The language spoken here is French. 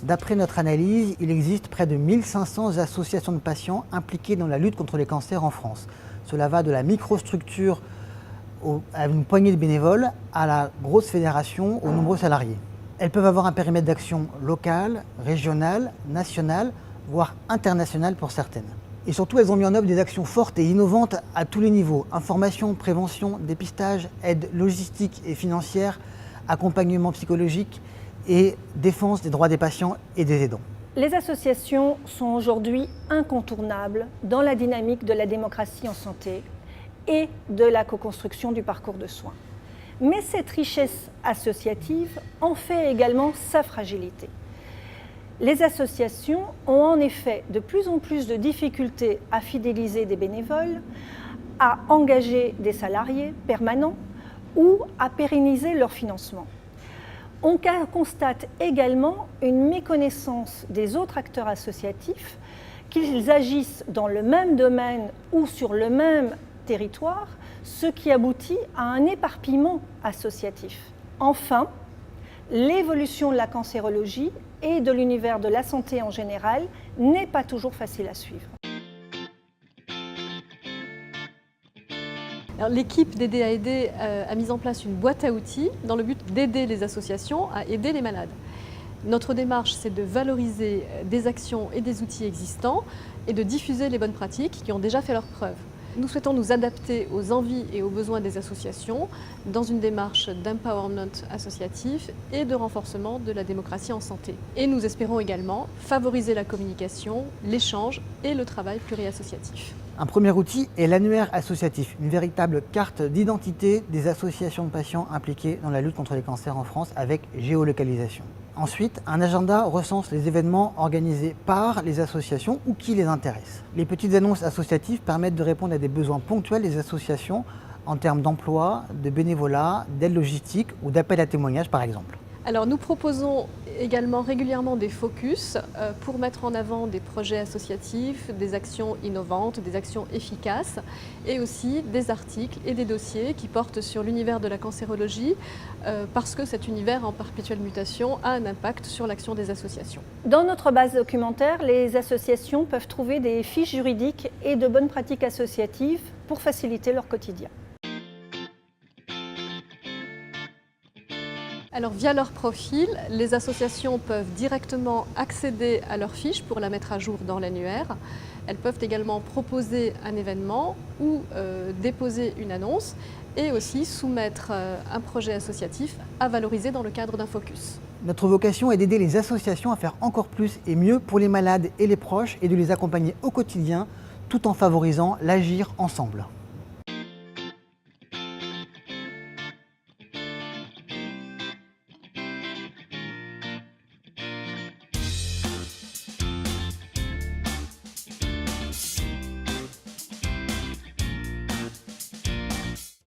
D'après notre analyse, il existe près de 1500 associations de patients impliquées dans la lutte contre les cancers en France. Cela va de la microstructure à une poignée de bénévoles à la grosse fédération aux nombreux salariés. Elles peuvent avoir un périmètre d'action local, régional, national, voire international pour certaines. Et surtout, elles ont mis en œuvre des actions fortes et innovantes à tous les niveaux. Information, prévention, dépistage, aide logistique et financière, accompagnement psychologique et défense des droits des patients et des aidants. Les associations sont aujourd'hui incontournables dans la dynamique de la démocratie en santé et de la co-construction du parcours de soins. Mais cette richesse associative en fait également sa fragilité. Les associations ont en effet de plus en plus de difficultés à fidéliser des bénévoles, à engager des salariés permanents ou à pérenniser leur financement. On constate également une méconnaissance des autres acteurs associatifs, qu'ils agissent dans le même domaine ou sur le même territoire, ce qui aboutit à un éparpillement associatif. Enfin, l'évolution de la cancérologie et de l'univers de la santé en général n'est pas toujours facile à suivre. L'équipe d'Aider à aider a mis en place une boîte à outils dans le but d'aider les associations à aider les malades. Notre démarche, c'est de valoriser des actions et des outils existants et de diffuser les bonnes pratiques qui ont déjà fait leurs preuves. Nous souhaitons nous adapter aux envies et aux besoins des associations dans une démarche d'empowerment associatif et de renforcement de la démocratie en santé. Et nous espérons également favoriser la communication, l'échange et le travail pluriassociatif. Un premier outil est l'annuaire associatif, une véritable carte d'identité des associations de patients impliquées dans la lutte contre les cancers en France avec géolocalisation. Ensuite, un agenda recense les événements organisés par les associations ou qui les intéressent. Les petites annonces associatives permettent de répondre à des besoins ponctuels des associations en termes d'emploi, de bénévolat, d'aide logistique ou d'appel à témoignages par exemple. Alors nous proposons également régulièrement des focus pour mettre en avant des projets associatifs, des actions innovantes, des actions efficaces et aussi des articles et des dossiers qui portent sur l'univers de la cancérologie parce que cet univers en perpétuelle mutation a un impact sur l'action des associations. Dans notre base documentaire, les associations peuvent trouver des fiches juridiques et de bonnes pratiques associatives pour faciliter leur quotidien. Alors via leur profil, les associations peuvent directement accéder à leur fiche pour la mettre à jour dans l'annuaire. Elles peuvent également proposer un événement ou déposer une annonce et aussi soumettre un projet associatif à valoriser dans le cadre d'un focus. Notre vocation est d'aider les associations à faire encore plus et mieux pour les malades et les proches et de les accompagner au quotidien tout en favorisant l'agir ensemble.